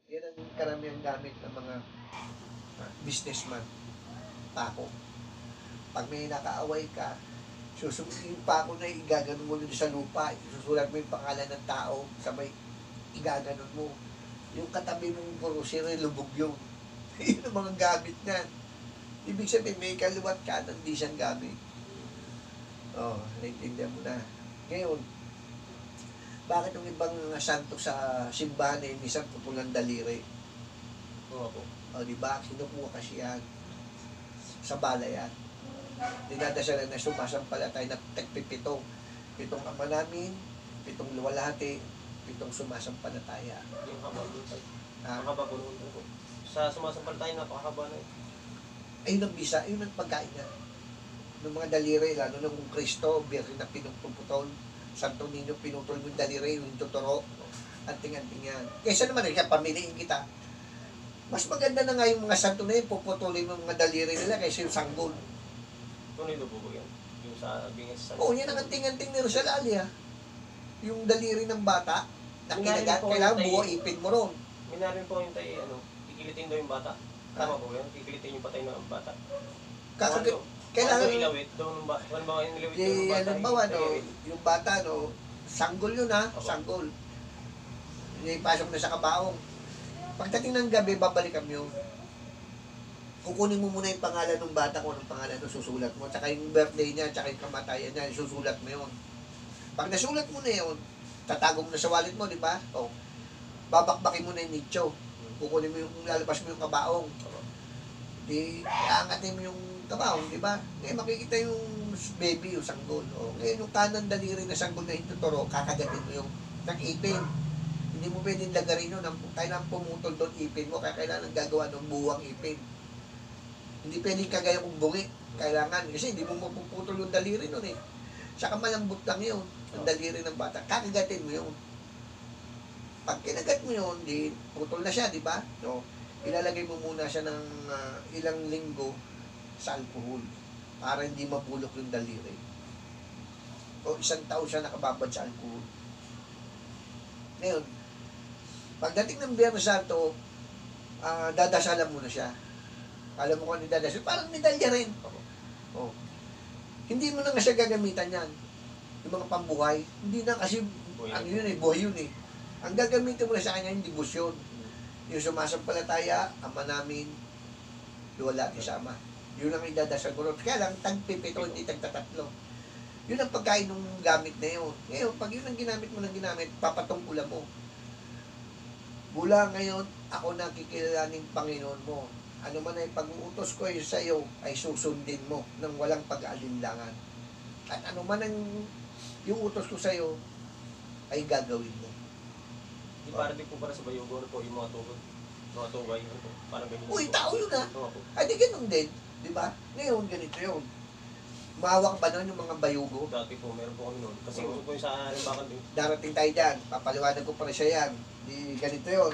Yan ang karamihang gamit ng mga businessman. Pako. Pag may nakaaway ka, yung pako na igaganon mo dun sa lupa, susulat mo yung pangalan ng tao, sabay igaganon mo. Yung katabi mong grocery, lubog yun. Yun ang mga gamit niyan. Ibig sabihin, may kaliwat ka, hindi siyang gamit. Naintindihan mo na. Ngayon, bakit yung ibang santo sa simbahan ay minsan putulang daliri? Oo po. Diba? Kinukuha kasi yan. Sa balayan. Dinadasalan na sumasampalatay na tagpipito. 7 ama namin, 7 luwalhati, 7 sumasampalataya. Yung haba doon tayo. Mahaba po noon po. Sa sumasampalataya, napakahaba na yun. Ayun ang bisa, ayun ang pagkain niya. Ng mga daliri, lalo na kung Kristo, biyari na pinuputol, Santo Niño, pinutol mo yung daliri, yung tuturo, anting-anting yan. Kaysa naman, kaya pamiliin kita. Mas maganda na nga yung mga santo na yun, puputulin mo mga daliri nila kaysa yung sanggol. Tuloy po po yan. Yung sa bingis sa... Oo, yan ang anting-anting ni Rosalia. Yung daliri ng bata, na kinagat, Minarin po kailangan yung buo ipin mo ron. Minarin po yung tayo, kikilitin daw yung bata. Tama po yan, kikilitin yung patay ng bata. Kailangan ilawit daw ng bata. Ano ba ilawit daw ng bata? Halimbawa, yung bata, sanggol yun ha, sanggol. Ipasok na sa kabaong. Pagdating ng gabi, babalikan mo yun. Kukunin mo muna yung pangalan ng bata kung anong pangalan na susulat mo. Tsaka yung birthday niya, tsaka yung kamatayan niya, susulat mo yun. Pag nasulat mo na yun, tatago mo na sa wallet mo, di ba? Babakbakin mo na yung nicho. Kukunin mo yung, lalabas mo yung kabaong. Aangatin mo yung kabaong, di ba? Ngayon makikita yung baby, yung sanggol. Ngayon yung kanan daliri na sanggol na hituturo, kakagatin mo yung nag-ipin. Hindi mo pwedeng lagarin yun. Kailangan pumutol doon ipin mo, kaya kailangan gagawa ng buwang ipin. Hindi pwedeng kagaya kong bungi. Kailangan, kasi hindi mo mapuputol yung daliri nun eh. Saka malambot lang yun, ang daliri ng bata. Kakagatin mo yun. Pag kinagat mo yun, di putol na siya, di ba? Ilalagay mo muna siya ng ilang linggo sa alcohol para hindi mapulok yung daliri. 1 taon siya nakababad sa alcohol. Ngayon, pagdating ng Biyernes Santo, dadasalan mo na siya. Alam mo kung ano dadasal, parang medalya rin. Hindi mo na nga siya gagamitan yan. Yung mga pambuhay, hindi na kasi, buhay yun eh. Ang gagamitin mo na sa kanya, yung debosyon. Yung sumasampalataya, ama namin, luwalhati sa ama. Yun ang idadasal ko. Kaya lang, tagpipito, hindi tagtatatlo. Yun ang pagkain ng gamit na yun. Ngayon, pag yun ang ginamit mo ng ginamit, papatungkulan mo. Mula ngayon, ako nakikilalaning Panginoon mo. Ano man ay pag-uutos ko sa iyo, ay susundin mo ng walang pag-aalinlangan. At ano man ang yung utos ko sa iyo, ay gagawin mo. Di para din po para sa bayugo po yung mga tugod. Mga tugay. Parang ganyan. Uy, tao yun ha. Ay, di ganun din. Di ba? Ngayon, ganito yun. Mahawak ba nun yung mga bayugo? Dati po, meron po kami noon. Kasi gusto po yung sa limbakan din. Darating tayo dyan. Papaliwanag ko pa rin siya yan. Di ganito yun.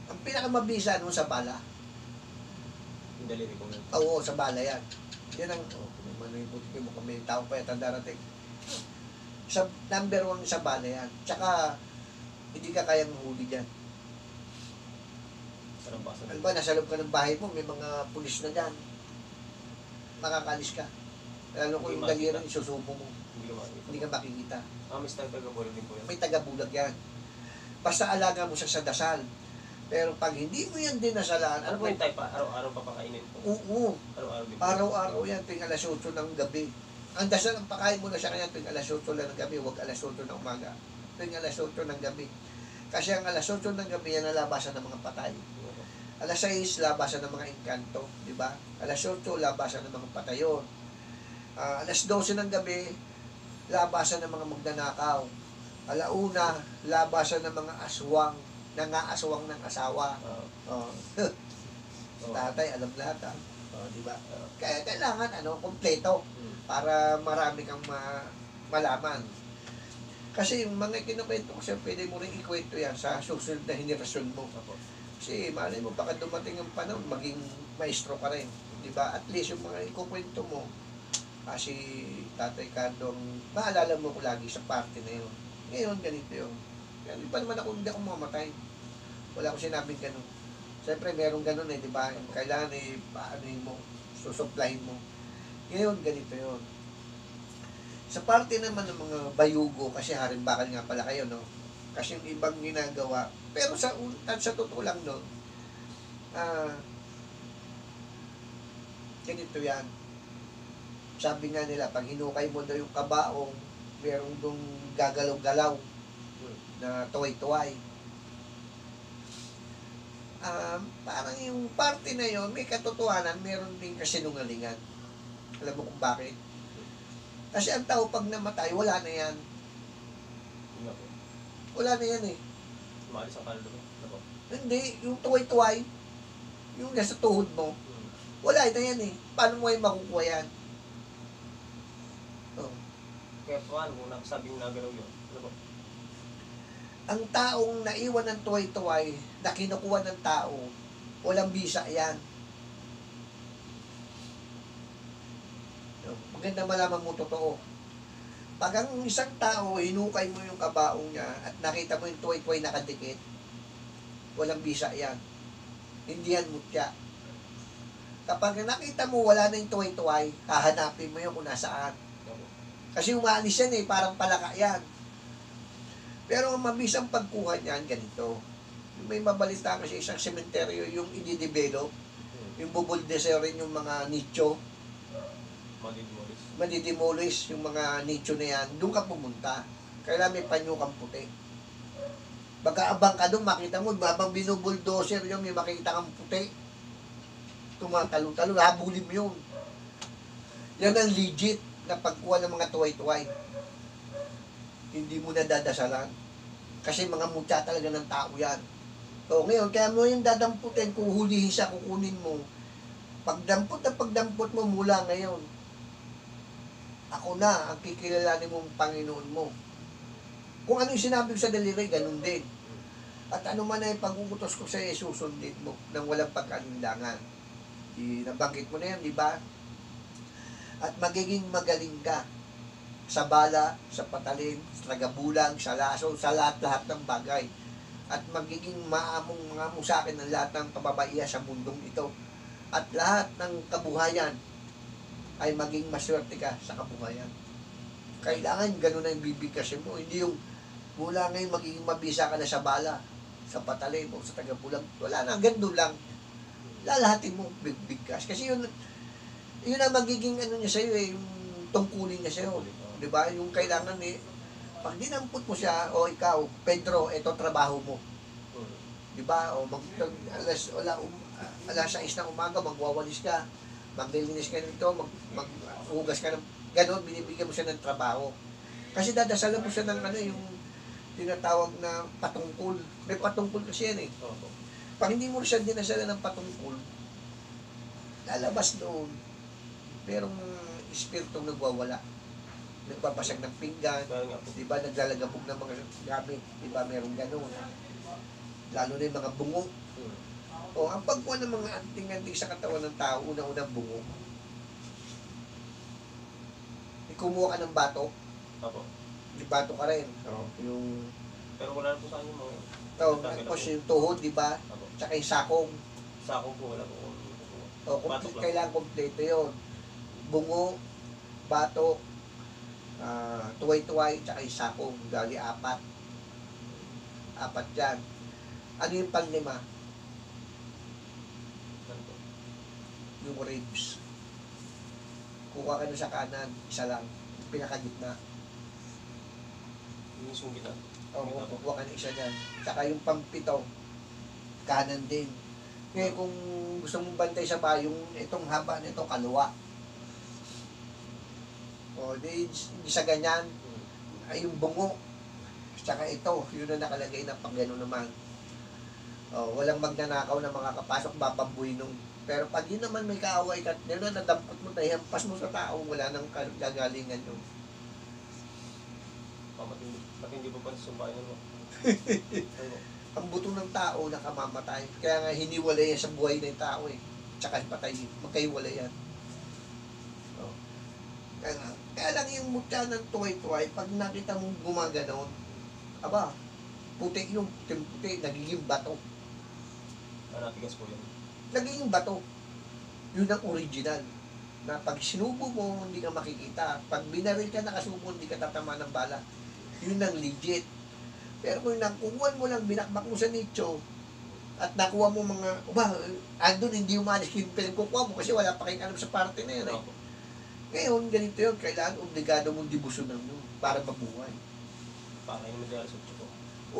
Ang pinakamabisa nun sa bala. Yung daliri ko meron. Oo, sa bala yan. Yan ang, ano yung puti mo kung may tao pa yata darating. Number 1 sa bala yan. Tsaka, hindi ka kayang huli dyan. Alam ba, nasa loob ka ng bahay mo, may mga pulis na dyan. Makakalis ka. Lalo kung yung daliri, isusubo mo. Hindi ka makikita. May taga-bulag din po yan. May taga-bulag yan. Basta alaga mo siya sa dasal. Pero pag hindi mo yan dinasalaan, ano po yung type pa? Araw-araw pa pakainin po? Oo. Araw-araw din po? Araw-araw yan, tuwing alas 8 ng gabi. Ang dasal, ang pakain mo na sa kanya tuwing alas 8 lang ng gabi, huwag alas 8 ng umaga. Tuwing alas 8 ng gabi. Kasi ang alas 8 ng gabi, yan nalabasan ng mga patay. Alas 6, labasan ng mga engkanto, di ba? Alas 8, labasan ng mga patayon. Alas 12 ng gabi, labasan ng mga magnanakaw. Alauna, labasan ng mga aswang, nangaaswang ng asawa. Oh. Tatay, alam lahat ha. Oh, di ba? Kaya kailangan kompleto para marami kang malaman. Kasi yung mga kinukwento ko siya, pwede mo rin ikwento yan sa susunod na henerasyon mo. Kasi malay mo, baka dumating ang panahon, maging maestro ka rin. Di ba? At least yung mga ikukwento mo, si Tatay Cardong, maalala mo ko lagi sa party na yun. Ngayon, ganito yun. Kaya di pa naman hindi ako mamatay. Wala akong sinabing ganun. Siyempre, meron ganun di ba? Kailangan paano mo, susuplahin mo. Ngayon, ganito yun. Sa parte naman ng mga bayugo, kasi harimbakan nga pala kayo, no? Kasi yung ibang ginagawa, pero sa totoo lang, no? Ganito yan. Sabi nga nila, pag hinukay mo daw yung kabaong, merong dong gagalaw-galaw na tuway-tuway. Parang yung parte na yon may katotohanan, meron din kasinungalingan. Alam mo kung bakit? Kasi ang tao pag namatay, wala na yan. Wala na yan Maalis ang kaluluwa. Hindi, yung tuway-tuway, yung nasa tuhod mo, wala na yan Paano mo makukuha yan? Kaya paano kung nakasabing nagalaw yun? Ang taong naiwan ng tuway-tuway na kinukuha ng tao, walang bisa yan. Maganda malaman mo totoo. Pag ang isang tao, hinukay mo yung kabaong niya at nakita mo yung tuway-tuway nakadikit, walang bisa yan. Hindi yan mutya. Kapag nakita mo wala na yung tuway-tuway, hahanapin mo yun kung nasaan. Kasi umaalis yan parang palaka yan. Pero ang mabisang pagkuha niyan, ganito. May mabalita kasi isang sementeryo yung i-develop, yung bubuldeserin yung mga nicho, madidemolish yung mga nicho na yan, doon ka pumunta. Kailangan may panyo kang puti. Magkaabang ka doon, makita mo, babang binubuldoser yung may makita kang puti. Tumatalo-talo, habulin mo yun. Yan ang legit na pagkuha ng mga tuway-tuway. Hindi mo na dadasalan. Kasi mga mutya talaga ng tao yan. So, ngayon, kaya mo yung dadamputin, kung hulihin siya, kukunin mo. Pagdampot mo mula ngayon, ako na ang kikilalanin mong Panginoon mo. Kung ano yung sinabi ko sa daliri, ganun din. At ano man ay pag-uutos ko sa iyo, susundin mo nang walang pagkalinlangan. Nabanggit mo na yan, di ba? At magiging magaling ka sa bala, sa patalim, sa tagabulag, sa laso, sa lahat-lahat ng bagay. At magiging maamong mga mo sa akin ng lahat ng pababaiya sa mundong ito. At lahat ng kabuhayan ay maging maswerte ka sa kabuhayan. Kailangan ganun ang bibigkasin mo. Hindi yung mula ngayon magiging mabisa ka na sa bala, sa patalim, o sa tagabulag. Wala na, ganun lang. Lalahatin mo, bigkas. Kasi yun ang magiging niya sa'yo yung tungkulin niya sa'yo. Diba? Yung kailangan pag dinampot mo siya, o ikaw, Pedro, ito trabaho mo. Diba? O alas 6 ng umaga, magwawalis ka, maglilinis ka nito, maghugas ka ng gano'n, binibigyan mo siya ng trabaho. Kasi dadasalan mo siya ng yung tinatawag na patungkol. May patungkol kasi yan Pag hindi mo siya dinasalan ng patungkol, lalabas doon, merong espiritong nagwawala. Nagpapasag ng pinggan, di ba, naglalagabog ng mga gamit, di ba, merong gano'n. Lalo na yung mga bungo. O, ang pagkuha ng mga anting-anting sa katawan ng tao, unang-unang bungo. Kumuha ka ng bato. Di bato ka rin. Yung... Pero wala na po sa inyo mga... Tapos yung tuhod, di ba? Tsaka yung sakong. Sakong po, wala po. Kailangan kompleto yun. Bungo, bato, tuway-tuway, tsaka yung sakong. Gali 4. 4 dyan. Ano yung panglima? Yung ribs. Kuha ka sa kanan, isa lang. Pinakagitna. Yung sunggitan. Oo, kukuha ka na isa dyan. Tsaka yung pampito, kanan din. Ngayon kung gusto mong bantay sa bahay, yung itong haba nito, kaluwa. O, di sa ganyan, ay yung bungo. Tsaka ito, yun na nakalagay na pag gano'n naman. O, walang magnanakaw na makakapasok, babambuhin nung. Pero pag yun naman may kaaway ka, yun na nadampot mo, nahihampas mo sa tao, wala nang gagalingan yun. Matindi pa pa sa sumbayan mo. Ano? Ang buto ng tao nakamamatay. Kaya nga hiniwalay yan sa buhay ng tao eh. Tsaka patay, magkahiwalay yan. O. Kaya lang yung mutya ng tuway-tuway, pag nakita mong gumaganon, aba, puti yung puti, nagiging bato. Natigas po yan. Nagiging bato. Yun ang original. Na pag sinubo mo, hindi ka makikita. Pag binaril ka nakasubo, hindi ka tatama ng bala. Yun ang legit. Pero kung nakukuhan mo lang, binakbak mo sa nicho, at nakuha mo mga, andun hindi umalis yung pinagkukuha mo kasi wala pa kayong alam sa parte na yun. Eh. Ngayon, ganito yun, kailangan obligado mong dibusunan mo para mabuhay. Para yung medyo sa ko.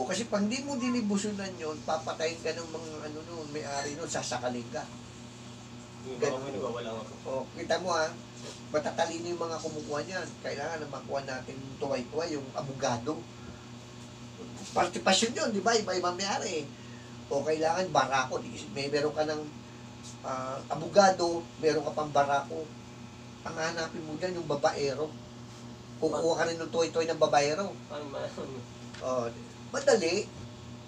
O kasi pag hindi mo dinibusunan yun, papatayin ka ng mga ano nun, may-ari nun, sasakalin ka. Yung mga mo nagwawala nga po. O, kita mo ha, matatalino yung mga kumukuha niyan. Kailangan na makuha natin tuway-tuway, yung abogado. Partisipasyon yun, di ba? Iba-ibang may-ari. O kailangan barako. Meron ka ng abogado, meron ka pang barako. Ang hanapin mo dyan, yung babaero. Kukuha ka rin ng tuway-tuway ng babaero. Ano man? O, madali.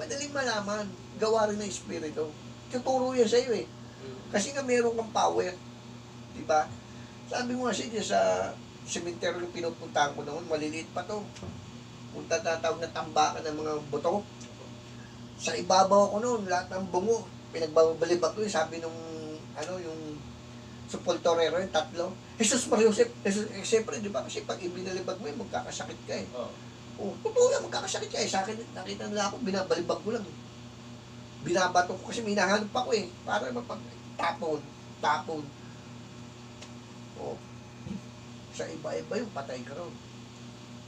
Madaling malaman. Gawa rin ng espiritu. Tuturo yan sa'yo eh. Kasi nga meron kang power. Di ba? Sabi mo kasi dyan sa cemetery yung pinupuntahan ko noon, maliliit pa to. Kung tatawag na tambakan ng mga buto. Sa ibabaw ko noon, lahat ng bungo, pinagbabalibag ko yun, sabi nung, yung sepulturero yung tatlo. Jesus Maria Joseph, siyempre, di ba? Kasi pag ibinalibag mo yun, magkakasakit ka eh. Oh, totoo yan, magkakasakit ka eh. Sa akin, nakita nila ako, binabalibag ko lang. Binabato ko kasi may hinahanap ako eh. Para tapon. Oh. Sa iba-iba yung patay ka ron.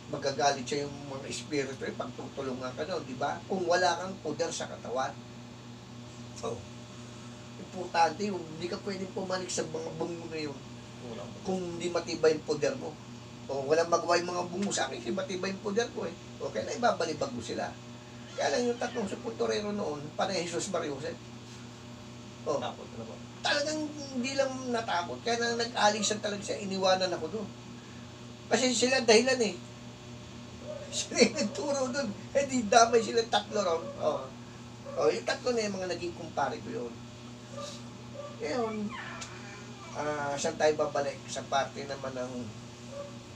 Magagalit siya yung mga espiritu eh, pag tutulungan ka doon, di ba? Kung wala kang poder sa katawan. So, importante yung hindi ka pwedeng pumanik sa mga bungo na yun kung hindi matibay yung poder mo. O walang magawa yung mga bungo sa akin, hindi matibay yung poder ko eh. O kaya na ibabalibag mo sila. Kaya lang yung tatlong sepulturero noon, panay Jesus Maria Joseph. O, Takot na ba? talagang hindi lang natakot. Kaya nang nag-alisan talaga siya, iniwanan ako doon. Kasi sila dahilan eh. Sila yung nagturo doon. Eh di damay sila tatlo ron. Yung tatlo na yung mga naging kumpare ko yun. Ngayon, saan tayo babalik? Sa parte naman ng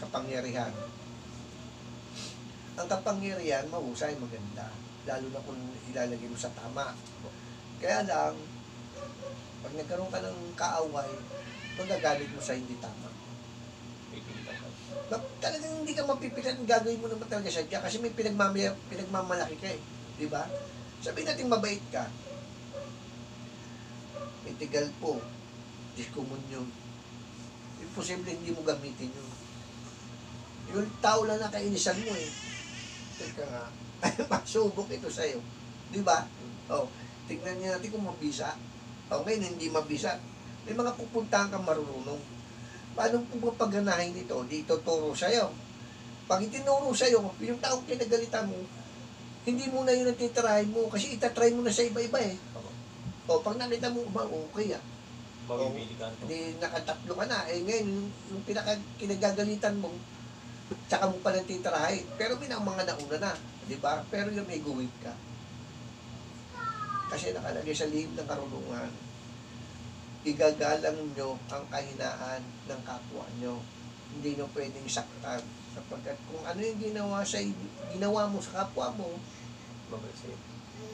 kapangyarihan. Ang kapangyarihan, mahusay, maganda. Lalo na kung ilalagay mo sa tama. Kaya lang, pag nagkaroon ka ng kaaway, magagalit mo sa hindi tama. Talagang hindi ka mapipilan, gagawin mo naman talaga siya kasi may pinagmamalaki ka eh. Di ba? Sabihin natin mabait ka. May tigal po. Diskomunyon. Imposible hindi mo gamitin yun. Yung tao lang na kainisan mo eh. Teka nga, masubok ito sa'yo. Di ba? Tignan niya natin kung mabisa. Ngayon hindi mabisa. May mga pupuntahan kang marunong. Paano kung mapaganahin ito? Di ituturo sa'yo. Pag itinuro sa'yo, yung taong kinagalitan mo, hindi mo na yun natitirahin mo kasi itatry mo na sa iba-iba eh. Pag nakita mo, okay ah. Mabibili ka. Hindi nakatatlo ka na. Ngayon, yung kinagagalitan mo, tsaka mo palang titirahin. Pero may mga nauna na. Di ba? Pero yung may guwid ka. Kasi nakalagay sa lihim ng karunungan. Igagalang nyo ang kahinaan ng kapwa nyo. Hindi nyo pwedeng saktan. Sapagkat kung ano yung ginawa mo sa kapwa mo, Mabalik sa'yo.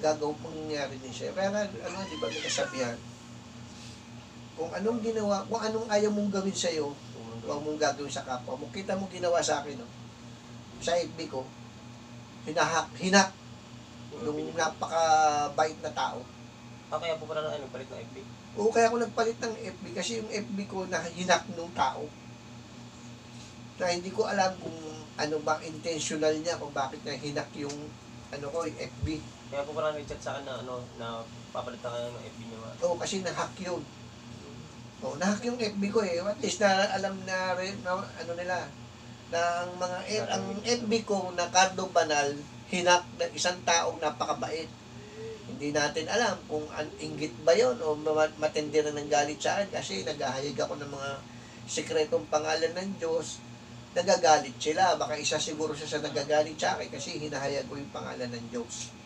gagawin mangyayari din siya. Kaya nga, di ba nagkasabihan? Kung anong ayaw mong gawin sa'yo, huwag mong gagawin sa kapwa mo. Kita mo ginawa sa akin, no? Sa FB ko, hinak, nung napaka-bait na tao. Kaya po pala na palit ng FB? Oo, kaya ako nagpalit ng FB kasi yung FB ko na hinak nung tao. Na hindi ko alam kung ano ba intentional niya, kung bakit niya hinak yung yung FB. Kaya po parang nag-chat sa akin na na papalitan ka ng FB niyo. Oo, kasi na-hack yun. Oo, na-hack yung FB ko eh. At least na alam na rin, na, ano nila, na ang FB ko na Cardo Banal, hinak ng isang taong napakabait. Hindi natin alam kung inggit ba yun o matindi rin ng galit sa akin kasi naghahayag ako ng mga sikretong pangalan ng Diyos. Nagagalit sila. Baka isa siguro siya sa nagagalit sa akin kasi hinahayag ko yung pangalan ng Diyos.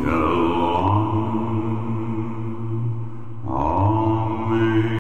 Shalom.